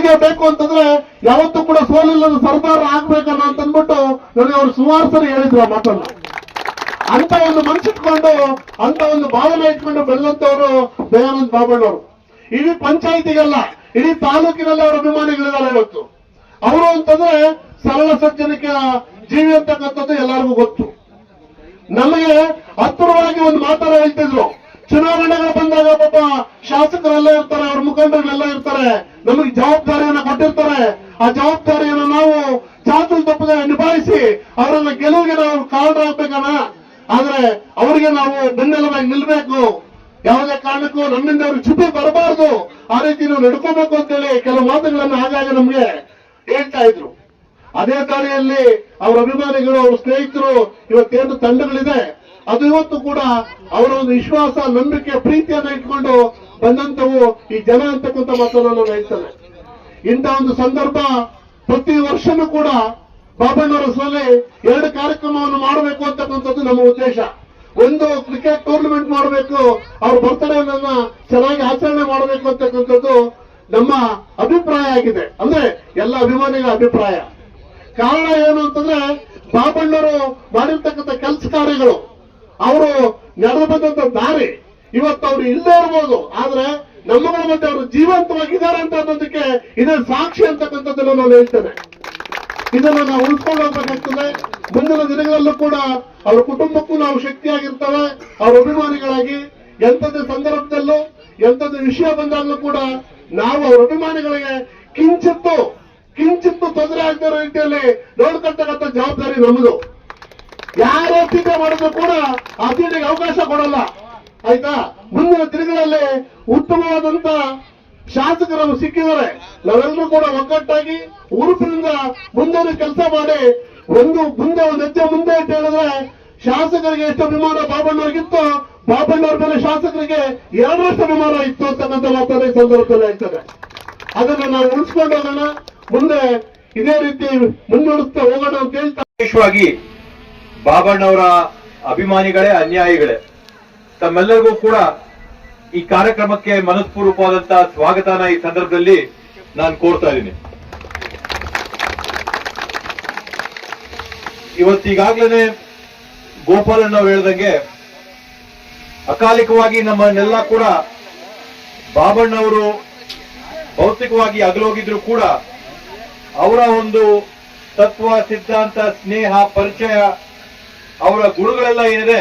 ನನಗೆ ಬೇಕು ಅಂತಂದ್ರೆ ಯಾವತ್ತೂ ಕೂಡ ಸೋಲಿಲ್ಲದ ಸರ್ದಾರ ಆಗ್ಬೇಕನ್ನ ಅಂತ ಅಂದ್ಬಿಟ್ಟು ನನಗೆ ಅವ್ರು ಸುಮಾರು ಸರಿ ಹೇಳಿದ್ರು ಆ ಮಾತನ್ನ. ಅಂತ ಒಂದು ಮನಸ್ಸಿಟ್ಕೊಂಡು ಅಂತ ಒಂದು ಭಾವನೆ ಇಟ್ಕೊಂಡು ಬೆಳೆದಂತವರು ದಯಾನಂದ್ ಬಾಬಣ್ಣವರು. ಇಡೀ ಪಂಚಾಯಿತಿಗೆಲ್ಲ ಇಡೀ ತಾಲೂಕಿನಲ್ಲಿ ಅವರ ಅಭಿಮಾನಿಗಳಿದ್ದಾರೆ ಇವತ್ತು. ಅವರು ಅಂತಂದ್ರೆ ಸರಳ ಸಜ್ಜನಿಕೆ ಜೀವಿ ಅಂತಕ್ಕಂಥದ್ದು ಎಲ್ಲರಿಗೂ ಗೊತ್ತು. ನಮಗೆ ಹತ್ತಿರವಾಗಿ ಒಂದು ಮಾತಾಡ ಹೇಳ್ತಿದ್ರು, ಚುನಾವಣೆಗಳು ಬಂದಾಗ ಪಾಪ ಶಾಸಕರೆಲ್ಲ ಇರ್ತಾರೆ, ಅವ್ರ ಮುಖಂಡರುಗಳೆಲ್ಲ ಇರ್ತಾರೆ, ನಮಗೆ ಜವಾಬ್ದಾರಿಯನ್ನ ಕೊಟ್ಟಿರ್ತಾರೆ. ಆ ಜವಾಬ್ದಾರಿಯನ್ನು ನಾವು ಚಾತುಲ್ ತಪ್ಪದೆ ನಿಭಾಯಿಸಿ ಅವರನ್ನ ಗೆಲುವಿಗೆ ನಾವು ಕಾರಣರಾಗಬೇಕನ್ನ. ಆದ್ರೆ ಅವರಿಗೆ ನಾವು ಬೆನ್ನೆಲುಬಾಗಿ ನಿಲ್ಬೇಕು, ಯಾವುದೇ ಕಾರಣಕ್ಕೂ ನಮ್ಮಿಂದ ಅವ್ರಿಗೆ ಚ್ಯುತಿ ಬರಬಾರದು, ಆ ರೀತಿ ನಾವು ನಡ್ಕೋಬೇಕು ಅಂತೇಳಿ ಕೆಲವು ಮಾತುಗಳನ್ನು ಆಗಾಗ ನಮ್ಗೆ ಹೇಳ್ತಾ ಇದ್ರು. ಅದೇ ದಾರಿಯಲ್ಲಿ ಅವರ ಅಭಿಮಾನಿಗಳು, ಅವ್ರ ಸ್ನೇಹಿತರು, ಇವತ್ತೇನು ತಂಡಗಳಿದೆ ಅದು ಇವತ್ತು ಕೂಡ ಅವರ ಒಂದು ವಿಶ್ವಾಸ, ನಂಬಿಕೆ, ಪ್ರೀತಿಯನ್ನ ಇಟ್ಕೊಂಡು ಬಂದಂತವು ಈ ಜನ ಅಂತಕ್ಕಂಥ ಮಾತನ್ನು ನಾನು ಹೇಳ್ತೇನೆ. ಇಂಥ ಒಂದು ಸಂದರ್ಭ ಪ್ರತಿ ವರ್ಷನೂ ಕೂಡ ಬಾಬಣ್ಣವರ ಹೆಸರಲ್ಲಿ 2 ಕಾರ್ಯಕ್ರಮವನ್ನು ಮಾಡಬೇಕು ಅಂತಕ್ಕಂಥದ್ದು ನಮ್ಮ ಉದ್ದೇಶ. ಒಂದು ಕ್ರಿಕೆಟ್ ಟೂರ್ನಮೆಂಟ್ ಮಾಡಬೇಕು, ಅವ್ರ ಬರ್ತ್ಡೇನ ಚೆನ್ನಾಗಿ ಆಚರಣೆ ಮಾಡಬೇಕು ಅಂತಕ್ಕಂಥದ್ದು ನಮ್ಮ ಅಭಿಪ್ರಾಯ ಆಗಿದೆ. ಅಂದ್ರೆ ಎಲ್ಲ ಅಭಿಮಾನಿಗಳ ಅಭಿಪ್ರಾಯ. ಕಾರಣ ಏನು ಅಂತಂದ್ರೆ ಬಾಬಣ್ಣವರು ಮಾಡಿರ್ತಕ್ಕಂಥ ಕೆಲಸ ಕಾರ್ಯಗಳು, ಅವರು ನಡೆದು ಬಂದಂತ ದಾರಿ ಇವತ್ತು ಅವರು ಇಲ್ಲೇ ಇರ್ಬೋದು, ಆದ್ರೆ ನಮ್ಮಗಳ ಮಧ್ಯೆ ಅವರು ಜೀವಂತವಾಗಿದ್ದಾರೆ ಅಂತ ಅನ್ನೋದಕ್ಕೆ ಇದೇ ಸಾಕ್ಷಿ ಅಂತಕ್ಕಂಥದ್ದನ್ನು ನಾನು ಹೇಳ್ತೇನೆ. ಇದನ್ನು ನಾವು ಉಳಿಸ್ಕೊಂಡು ಹೋಗ್ಬೇಕಾಗ್ತದೆ. ಮುಂದಿನ ದಿನಗಳಲ್ಲೂ ಕೂಡ ಅವ್ರ ಕುಟುಂಬಕ್ಕೂ ನಾವು ಶಕ್ತಿಯಾಗಿರ್ತವೆ, ಅವ್ರ ಅಭಿಮಾನಿಗಳಾಗಿ. ಎಂಥದ್ದು ಸಂದರ್ಭದಲ್ಲೂ ಎಂಥದ್ದು ವಿಷಯ ಬಂದಾಗಲೂ ಕೂಡ ನಾವು ಅವ್ರ ಅಭಿಮಾನಿಗಳಿಗೆ ಕಿಂಚಿತ್ತು ತೊಂದರೆ ಆಗದಿರೋ ರೀತಿಯಲ್ಲಿ ನೋಡ್ಕೊಳ್ತಕ್ಕಂಥ ಜವಾಬ್ದಾರಿ ನಮ್ಮದು. ಯಾರೇ ಟೀಕೆ ಮಾಡಿದ್ರು ಕೂಡ ಆ ಟೀಕೆಗೆ ಅವಕಾಶ ಕೊಡಲ್ಲ, ಆಯ್ತಾ? ಮುಂದಿನ ದಿನಗಳಲ್ಲಿ ಉತ್ತಮವಾದಂತ ಶಾಸಕರು ಸಿಕ್ಕಿದ್ದಾರೆ. ನಾವೆಲ್ಲರೂ ಕೂಡ ಒಗ್ಗಟ್ಟಾಗಿ ಉರುಪಿನಿಂದ ಮುಂದೆ ಕೆಲಸ ಮಾಡಿ ಒಂದು ಹೆಜ್ಜೆ ಮುಂದೆ ಅಂತ ಹೇಳಿದ್ರೆ ಶಾಸಕರಿಗೆ ಎಷ್ಟು ಅಭಿಮಾನ ಬಾಬಣ್ಣವ್ರಿಗಿತ್ತು, ಬಾಬಣ್ಣವ್ರ ಮೇಲೆ ಶಾಸಕರಿಗೆ 2ರಷ್ಟು ಅಭಿಮಾನ ಇತ್ತು ಅಂತಕ್ಕಂಥ ಮಾತನ್ನ ಈ ಸಂದರ್ಭದಲ್ಲಿ ಹೇಳ್ತಾರೆ. ಅದನ್ನ ನಾವು ಉಳಿಸ್ಕೊಂಡು ಹೋಗೋಣ, ಮುಂದೆ ಇದೇ ರೀತಿ ಮುನ್ನಡೆಸ್ತಾ ಹೋಗೋಣ ಅಂತ ಹೇಳ್ತಾ, ವಿಶೇಷವಾಗಿ ಬಾಬಣ್ಣವರ ಅಭಿಮಾನಿಗಳೇ ಅನ್ಯಾಯಿಗಳೇ ತಮ್ಮೆಲ್ಲರಿಗೂ ಕೂಡ ಈ ಕಾರ್ಯಕ್ರಮಕ್ಕೆ ಮನಸ್ಪೂರ್ವಕವಾದಂತಹ ಸ್ವಾಗತನ ಈ ಸಂದರ್ಭದಲ್ಲಿ ನಾನು ಕೋರ್ತಾ ಇದ್ದೀನಿ. ಇವತ್ತೀಗಾಗ್ಲೇ ಗೋಪಾಲನ್ ಅವರು ಹೇಳ್ದಂಗೆ ಅಕಾಲಿಕವಾಗಿ ನಮ್ಮನ್ನೆಲ್ಲ ಕೂಡ ಬಾಬಣ್ಣವರು ಭೌತಿಕವಾಗಿ ಅಗಲೋಗಿದ್ರು ಕೂಡ ಅವರ ಒಂದು ತತ್ವ, ಸಿದ್ಧಾಂತ, ಸ್ನೇಹ, ಪರಿಚಯ, ಅವರ ಗುಣಗಳೆಲ್ಲ ಏನಿದೆ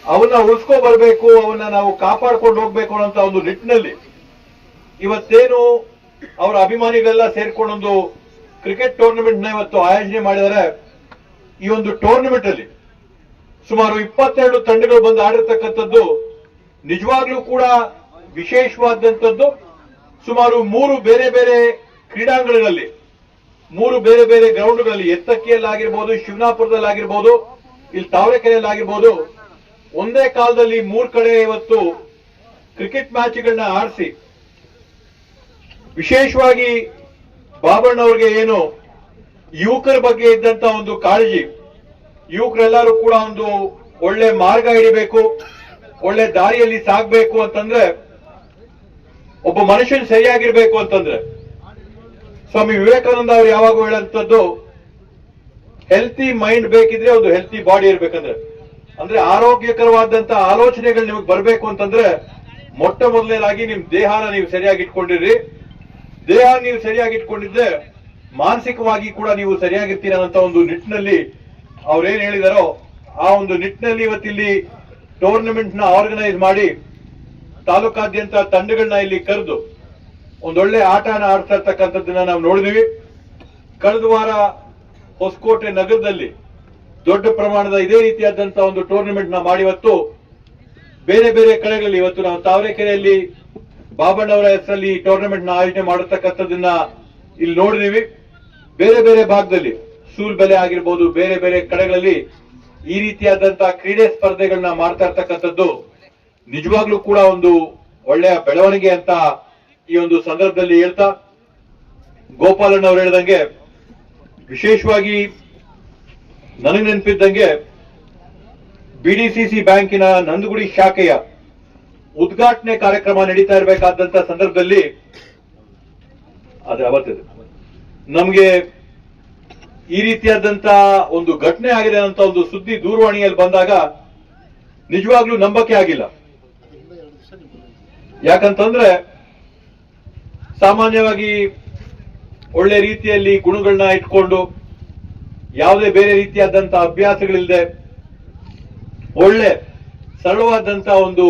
ಅವನ್ನ ಉಳಿಸ್ಕೊ ಬರ್ಬೇಕು, ಅವನ್ನ ನಾವು ಕಾಪಾಡ್ಕೊಂಡು ಹೋಗ್ಬೇಕು ಅನ್ನೋಂತ ಒಂದು ನಿಟ್ಟಿನಲ್ಲಿ ಇವತ್ತೇನು ಅವರ ಅಭಿಮಾನಿಗಳೆಲ್ಲ ಸೇರ್ಕೊಂಡೊಂದು ಕ್ರಿಕೆಟ್ ಟೂರ್ನಮೆಂಟ್ ನ ಇವತ್ತು ಆಯೋಜನೆ ಮಾಡಿದರೆ. ಈ ಒಂದು ಟೂರ್ನಮೆಂಟ್ ಅಲ್ಲಿ ಸುಮಾರು 22 ತಂಡಗಳು ಬಂದು ಆಡಿರ್ತಕ್ಕಂಥದ್ದು ನಿಜವಾಗ್ಲೂ ಕೂಡ ವಿಶೇಷವಾದಂಥದ್ದು. ಸುಮಾರು 3 ಬೇರೆ ಬೇರೆ ಕ್ರೀಡಾಂಗಣಗಳಲ್ಲಿ, 3 ಬೇರೆ ಬೇರೆ ಗ್ರೌಂಡ್ಗಳಲ್ಲಿ, ಎತ್ತಕ್ಕಿಯಲ್ಲಾಗಿರ್ಬೋದು, ಶಿವನಾಪುರದಲ್ಲಾಗಿರ್ಬೋದು, ಇಲ್ಲಿ ತಾವರೆಕೆರೆಯಲ್ಲಾಗಿರ್ಬೋದು, ಒಂದೇ ಕಾಲದಲ್ಲಿ 3 ಕಡೆ ಇವತ್ತು ಕ್ರಿಕೆಟ್ ಮ್ಯಾಚ್ಗಳನ್ನ ಆಡಿಸಿ ವಿಶೇಷವಾಗಿ ಬಾಬಣ್ಣವ್ರಿಗೆ ಏನು ಯುವಕರ ಬಗ್ಗೆ ಇದ್ದಂತ ಒಂದು ಕಾಳಜಿ, ಯುವಕರೆಲ್ಲರೂ ಕೂಡ ಒಂದು ಒಳ್ಳೆ ಮಾರ್ಗ ಹಿಡಿಬೇಕು, ಒಳ್ಳೆ ದಾರಿಯಲ್ಲಿ ಸಾಗಬೇಕು ಅಂತಂದ್ರೆ, ಒಬ್ಬ ಮನುಷ್ಯನ್ ಸರಿಯಾಗಿರ್ಬೇಕು ಅಂತಂದ್ರೆ ಸ್ವಾಮಿ ವಿವೇಕಾನಂದ ಅವರು ಯಾವಾಗೂ ಹೇಳಂತದ್ದು ಹೆಲ್ತಿ ಮೈಂಡ್ ಬೇಕಿದ್ರೆ ಒಂದು ಹೆಲ್ತಿ ಬಾಡಿ ಇರ್ಬೇಕಂದ್ರೆ, ಅಂದ್ರೆ ಆರೋಗ್ಯಕರವಾದಂತ ಆಲೋಚನೆಗಳು ನಿಮಗೆ ಬರಬೇಕು ಅಂತಂದ್ರೆ ಮೊಟ್ಟ ಮೊದಲನೇದಾಗಿ ನಿಮ್ ದೇಹನ ನೀವು ಸರಿಯಾಗಿ ಇಟ್ಕೊಂಡಿರ್ರಿ. ದೇಹ ನೀವು ಸರಿಯಾಗಿ ಇಟ್ಕೊಂಡಿದ್ರೆ ಮಾನಸಿಕವಾಗಿ ಕೂಡ ನೀವು ಸರಿಯಾಗಿರ್ತೀರ ಅಂತ ಒಂದು ನಿಟ್ಟಿನಲ್ಲಿ ಅವ್ರೇನ್ ಹೇಳಿದಾರೋ ಆ ಒಂದು ನಿಟ್ಟಿನಲ್ಲಿ ಇವತ್ತಿಲ್ಲಿ ಟೂರ್ನಮೆಂಟ್ ನ ಆರ್ಗನೈಸ್ ಮಾಡಿ ತಾಲೂಕಾದ್ಯಂತ ತಂಡಗಳನ್ನ ಇಲ್ಲಿ ಕರೆದು ಒಂದೊಳ್ಳೆ ಆಟನ ಆಡ್ತಾ ಇರ್ತಕ್ಕಂಥದ್ದನ್ನ ನಾವು ನೋಡಿದ್ವಿ. ಕಳೆದ ವಾರ ಹೊಸಕೋಟೆ ನಗರದಲ್ಲಿ ದೊಡ್ಡ ಪ್ರಮಾಣದ ಇದೇ ರೀತಿಯಾದಂತ ಒಂದು ಟೂರ್ನಮೆಂಟ್ ನ ಮಾಡಿ ಇವತ್ತು ಬೇರೆ ಬೇರೆ ಕಡೆಗಳಲ್ಲಿ, ಇವತ್ತು ನಾವು ತಾವರೆಕೆರೆಯಲ್ಲಿ ಬಾಬಣ್ಣವರ ಹೆಸರಲ್ಲಿ ಟೂರ್ನಮೆಂಟ್ ನ ಆಯೋಜನೆ ಮಾಡತಕ್ಕಂಥದ್ದನ್ನ ಇಲ್ಲಿ ನೋಡಿದೀವಿ. ಬೇರೆ ಬೇರೆ ಭಾಗದಲ್ಲಿ ಸೂಲ್ಬೆಲೆ ಆಗಿರ್ಬೋದು, ಬೇರೆ ಬೇರೆ ಕಡೆಗಳಲ್ಲಿ ಈ ರೀತಿಯಾದಂತಹ ಕ್ರೀಡೆ ಸ್ಪರ್ಧೆಗಳನ್ನ ಮಾಡ್ತಾ ಇರ್ತಕ್ಕಂಥದ್ದು ನಿಜವಾಗ್ಲೂ ಕೂಡ ಒಂದು ಒಳ್ಳೆಯ ಬೆಳವಣಿಗೆ ಅಂತ ಈ ಒಂದು ಸಂದರ್ಭದಲ್ಲಿ ಹೇಳ್ತಾ, ಗೋಪಾಲನ್ ಅವರು ಹೇಳಿದಂಗೆ ವಿಶೇಷವಾಗಿ ನನಗೆ ನೆನಪಿದ್ದಂಗೆ ಬಿಡಿಸಿಸಿ ಬ್ಯಾಂಕಿನ ನಂದಗುಡಿ ಶಾಖೆಯ ಉದ್ಘಾಟನೆ ಕಾರ್ಯಕ್ರಮ ನಡೀತಾ ಇರಬೇಕಾದಂತ ಸಂದರ್ಭದಲ್ಲಿ ಆದ್ರೆ ಅವತ್ತಿದೆ ನಮ್ಗೆ ಈ ರೀತಿಯಾದಂತ ಒಂದು ಘಟನೆ ಆಗಿದೆ ಅಂತ ಒಂದು ಸುದ್ದಿ ದೂರವಾಣಿಯಲ್ಲಿ ಬಂದಾಗ ನಿಜವಾಗ್ಲೂ ನಂಬಕ್ಕೆ ಆಗಿಲ್ಲ. ಯಾಕಂತಂದ್ರೆ ಸಾಮಾನ್ಯವಾಗಿ ಒಳ್ಳೆ ರೀತಿಯಲ್ಲಿ ಗುಣಗಳನ್ನ ಇಟ್ಕೊಂಡು ಯಾವುದೇ ಬೇರೆ ರೀತಿಯಾದಂತ ಅಭ್ಯಾಸಗಳಿಲ್ಲದೆ ಒಳ್ಳೆ ಸರಳವಾದಂತ ಒಂದು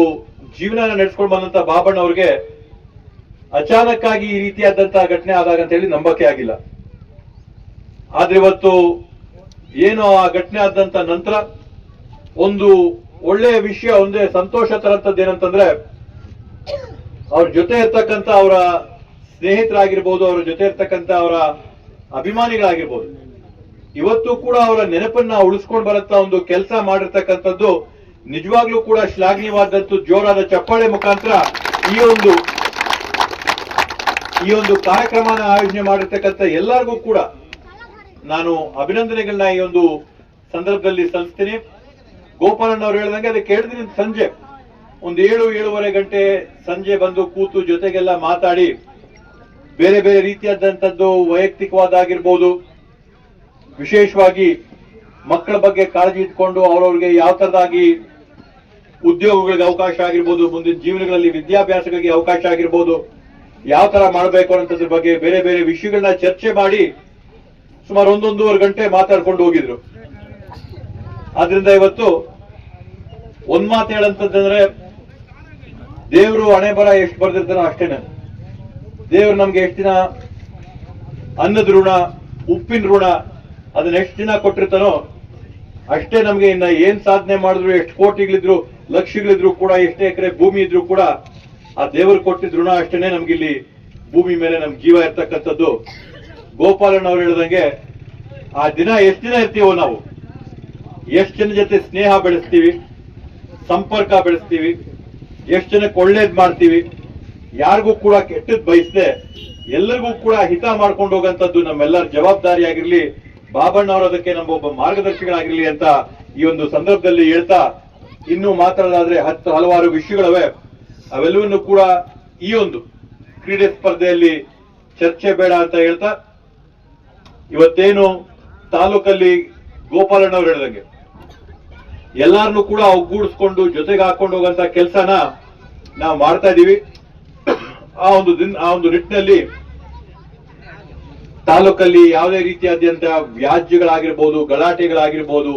ಜೀವನ ನಡೆಸ್ಕೊಂಡು ಬಂದಂತ ಬಾಬಣ್ಣವ್ರಿಗೆ ಅಚಾನಕ್ ಆಗಿ ಈ ರೀತಿಯಾದಂತ ಘಟನೆ ಆದಾಗ ಅಂತ ಹೇಳಿ ನಂಬಕ್ಕೆ ಆಗಿಲ್ಲ. ಆದ್ರೆ ಇವತ್ತು ಏನು ಆ ಘಟನೆ ಆದಂತ ನಂತರ ಒಂದು ಒಳ್ಳೆಯ ವಿಷಯ, ಒಂದೇ ಸಂತೋಷ ತರಂತದ್ದು ಏನಂತಂದ್ರೆ ಅವ್ರ ಜೊತೆ ಇರ್ತಕ್ಕಂಥ ಅವರ ಸ್ನೇಹಿತರಾಗಿರ್ಬೋದು, ಅವರ ಜೊತೆ ಇರ್ತಕ್ಕಂಥ ಅವರ ಅಭಿಮಾನಿಗಳಾಗಿರ್ಬೋದು, ಇವತ್ತು ಕೂಡ ಅವರ ನೆನಪನ್ನ ಉಳಿಸ್ಕೊಂಡು ಬರಂತ ಒಂದು ಕೆಲಸ ಮಾಡಿರ್ತಕ್ಕಂಥದ್ದು ನಿಜವಾಗ್ಲೂ ಕೂಡ ಶ್ಲಾಘನೀಯವಾದಂತೂ. ಜೋರಾದ ಚಪ್ಪಾಳೆ ಮುಖಾಂತರ ಈ ಒಂದು ಕಾರ್ಯಕ್ರಮನ ಆಯೋಜನೆ ಮಾಡಿರ್ತಕ್ಕಂಥ ಎಲ್ಲರಿಗೂ ಕೂಡ ನಾನು ಅಭಿನಂದನೆಗಳನ್ನ ಈ ಒಂದು ಸಂದರ್ಭದಲ್ಲಿ ಸಲ್ಲಿಸ್ತೀನಿ. ಗೋಪಾಲಣ್ಣ ಅವ್ರು ಹೇಳ್ದಂಗೆ ಅದಕ್ಕೆ ಹೇಳಿದ್ರಿ, ಸಂಜೆ ಒಂದು 7-7:30 ಗಂಟೆ ಸಂಜೆ ಬಂದು ಕೂತು ಜೊತೆಗೆಲ್ಲ ಮಾತಾಡಿ ಬೇರೆ ಬೇರೆ ರೀತಿಯಾದಂಥದ್ದು ವೈಯಕ್ತಿಕವಾದಾಗಿರ್ಬೋದು, ವಿಶೇಷವಾಗಿ ಮಕ್ಕಳ ಬಗ್ಗೆ ಕಾಳಜಿ ಇಟ್ಕೊಂಡು ಅವ್ರವ್ರಿಗೆ ಯಾವ ತರದಾಗಿ ಉದ್ಯೋಗಗಳಿಗೆ ಅವಕಾಶ ಆಗಿರ್ಬೋದು, ಮುಂದಿನ ಜೀವನಗಳಲ್ಲಿ ವಿದ್ಯಾಭ್ಯಾಸಗಳಿಗೆ ಅವಕಾಶ ಆಗಿರ್ಬೋದು, ಯಾವ ತರ ಮಾಡಬೇಕು ಅನ್ನೋದ್ರ ಬಗ್ಗೆ ಬೇರೆ ಬೇರೆ ವಿಷಯಗಳನ್ನ ಚರ್ಚೆ ಮಾಡಿ ಸುಮಾರು 1-1.5 ಗಂಟೆ ಮಾತಾಡ್ಕೊಂಡು ಹೋಗಿದ್ರು. ಆದ್ರಿಂದ ಇವತ್ತು ಒಂದ್ ಮಾತು ಹೇಳಂತಂದ್ರೆ, ದೇವರು ಹಣೆ ಬರ ಎಷ್ಟು ಬರ್ದಿರ್ತಾನೋ ಅಷ್ಟೇನೆ. ದೇವ್ರು ನಮ್ಗೆ ಎಷ್ಟು ದಿನ ಅನ್ನದ ಋಣ, ಉಪ್ಪಿನ ಋಣ ಅದನ್ನ ಎಷ್ಟು ದಿನ ಕೊಟ್ಟಿರ್ತಾನೋ ಅಷ್ಟೇ ನಮ್ಗೆ. ಇನ್ನ ಏನ್ ಸಾಧನೆ ಮಾಡಿದ್ರು, ಎಷ್ಟು ಕೋಟಿಗಳಿದ್ರು, ಲಕ್ಷಗಳಿದ್ರು ಕೂಡ, ಎಷ್ಟೇ ಎಕರೆ ಭೂಮಿ ಇದ್ರು ಕೂಡ ಆ ದೇವರು ಕೊಟ್ಟಿದ್ ಋಣ ಅಷ್ಟೇನೆ ನಮ್ಗಿಲ್ಲಿ ಭೂಮಿ ಮೇಲೆ ನಮ್ ಜೀವ ಇರ್ತಕ್ಕಂಥದ್ದು. ಗೋಪಾಲಣ್ಣ ಅವ್ರು ಹೇಳ್ದಂಗೆ ಆ ದಿನ ಎಷ್ಟು ದಿನ ಇರ್ತೀವೋ ನಾವು, ಎಷ್ಟು ಜನ ಜೊತೆ ಸ್ನೇಹ ಬೆಳೆಸ್ತೀವಿ, ಸಂಪರ್ಕ ಬೆಳೆಸ್ತೀವಿ, ಎಷ್ಟು ಜನಕ್ಕೆ ಒಳ್ಳೇದ್ ಮಾಡ್ತೀವಿ, ಯಾರಿಗೂ ಕೂಡ ಕೆಟ್ಟದ್ ಬಯಸದೆ ಎಲ್ಲರಿಗೂ ಕೂಡ ಹಿತ ಮಾಡ್ಕೊಂಡು ಹೋಗಂತದ್ದು ನಮ್ಮೆಲ್ಲರ ಜವಾಬ್ದಾರಿ ಆಗಿರ್ಲಿ. ಬಾಬಣ್ಣ ಅವರು ಅದಕ್ಕೆ ನಮ್ಮ ಒಬ್ಬ ಮಾರ್ಗದರ್ಶಿಗಳಾಗಿರ್ಲಿ ಅಂತ ಈ ಒಂದು ಸಂದರ್ಭದಲ್ಲಿ ಹೇಳ್ತಾ, ಇನ್ನೂ ಮಾತಾಡೋದಾದ್ರೆ ಹಲವಾರು ವಿಷಯಗಳವೆ, ಅವೆಲ್ಲವನ್ನು ಕೂಡ ಈ ಒಂದು ಕ್ರೀಡೆ ಸ್ಪರ್ಧೆಯಲ್ಲಿ ಚರ್ಚೆ ಬೇಡ ಅಂತ ಹೇಳ್ತಾ, ಇವತ್ತೇನು ತಾಲೂಕಲ್ಲಿ ಗೋಪಾಲಣ್ಣ ಅವ್ರು ಹೇಳ್ದಂಗೆ ಎಲ್ಲಾರನ್ನು ಕೂಡ ಒಗ್ಗೂಡಿಸ್ಕೊಂಡು ಜೊತೆಗೆ ಹಾಕೊಂಡು ಹೋಗಂತ ಕೆಲಸನ ನಾವು ಮಾಡ್ತಾ ಇದೀವಿ. ಆ ಒಂದು ನಿಟ್ಟಿನಲ್ಲಿ ತಾಲೂಕಲ್ಲಿ ಯಾವುದೇ ರೀತಿಯಾದ್ಯಂತ ವ್ಯಾಜ್ಯಗಳಾಗಿರ್ಬೋದು, ಗಲಾಟೆಗಳಾಗಿರ್ಬೋದು,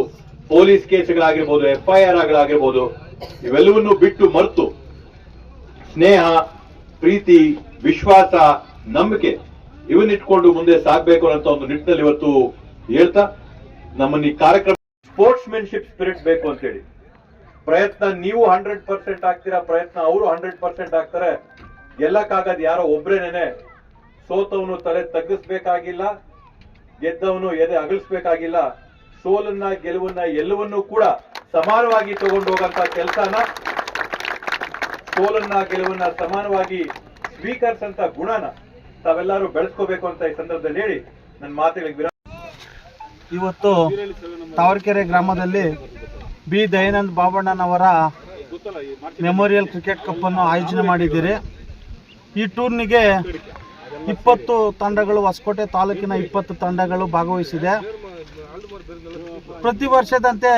ಪೊಲೀಸ್ ಕೇಸ್ಗಳಾಗಿರ್ಬೋದು, FIR ಗಳಾಗಿರ್ಬೋದು, ಇವೆಲ್ಲವನ್ನು ಬಿಟ್ಟು ಮರೆತು ಸ್ನೇಹ, ಪ್ರೀತಿ, ವಿಶ್ವಾಸ, ನಂಬಿಕೆ ಇವನ್ನಿಟ್ಕೊಂಡು ಮುಂದೆ ಸಾಗಬೇಕು ಅನ್ನೋ ಒಂದು ನಿಟ್ಟಿನಲ್ಲಿ ಇವತ್ತು ಹೇಳ್ತಾ, ನಮ್ಮನ್ನ ಈ ಕಾರ್ಯಕ್ರಮ ಸ್ಪೋರ್ಟ್ಸ್ಮೆನ್ಶಿಪ್ ಸ್ಪಿರಿಟ್ ಬೇಕು ಅಂತ ಹೇಳಿ ಪ್ರಯತ್ನ ನೀವು 100% ಆಗ್ತೀರಾ, ಪ್ರಯತ್ನ ಅವರು 100% ಆಗ್ತಾರೆ. ಗೆಲ್ಲಕ್ಕಾಗದ್ ಯಾರೋ ಒಬ್ರೇನೇನೆ. ಸೋತವನು ತಲೆ ತಗ್ಗಿಸ್ಬೇಕಾಗಿಲ್ಲ, ಗೆದ್ದವನು ಎದೆ ಅಗಲಿಸ್ಬೇಕಾಗಿಲ್ಲ. ಸೋಲನ್ನ ಗೆಲುವನ್ನ ಎಲ್ಲವನ್ನೂ ಕೂಡ ಸಮಾನವಾಗಿ ತಗೊಂಡು ಹೋಗಂತ ಕೆಲಸನ, ಸೋಲನ್ನ ಗೆಲುವನ್ನ ಸಮಾನವಾಗಿ ಸ್ವೀಕರಿಸಂತ ಗುಣನ ತಾವೆಲ್ಲರೂ ಬೆಳೆಸ್ಕೋಬೇಕು ಅಂತ ಈ ಸಂದರ್ಭದಲ್ಲಿ ಹೇಳಿ ನನ್ನ ಮಾತುಗಳಿಗೆ ಇವತ್ತು ತಾವರೆಕೆರೆ ಗ್ರಾಮದಲ್ಲಿ ಬಿ ದಯಾನಂದ್ ಬಾಬಣ್ಣನವರ ಮೆಮೋರಿಯಲ್ ಕ್ರಿಕೆಟ್ ಕಪ್ ಅನ್ನು ಆಯೋಜನೆ ಮಾಡಿದ್ದೀರಿ. ಈ ಟೂರ್ನಿಗೆ 20 ತಂಡಗಳು, ಹೊಸಕೋಟೆ ತಾಲೂಕಿನ 20 ತಂಡಗಳು ಭಾಗವಹಿಸಿದೆ. ಪ್ರತಿ ವರ್ಷದಂತೆ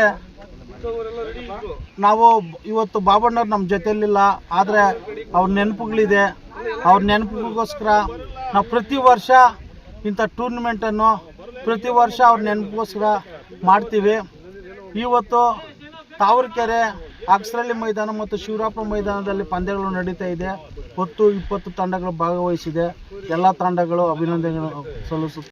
ನಾವು ಇವತ್ತು ಬಾಬಣ್ಣವ್ರು ನಮ್ಮ ಜೊತೆಯಲ್ಲಿಲ್ಲ, ಆದರೆ ಅವ್ರ ನೆನಪುಗಳಿದೆ. ಅವ್ರ ನೆನಪಿಗೋಸ್ಕರ ನಾವು ಪ್ರತಿ ವರ್ಷ ಇಂಥ ಟೂರ್ನಮೆಂಟನ್ನು ಪ್ರತಿ ವರ್ಷ ಅವ್ರ ನೆನಪಿಗೋಸ್ಕರ ಮಾಡ್ತೀವಿ. ಇವತ್ತು ತಾವರೆಕೆರೆ ಅಕ್ಸರಳ್ಳಿ ಮೈದಾನ ಮತ್ತು ಶಿವರಾಪುರ ಮೈದಾನದಲ್ಲಿ ಪಂದ್ಯಗಳು ನಡೀತಾ ಇದೆ. 20 ತಂಡಗಳು ಭಾಗವಹಿಸಿದೆ. ಎಲ್ಲ ತಂಡಗಳು ಅಭಿನಂದನೆಗಳು ಸಲ್ಲಿಸುತ್ತೆ.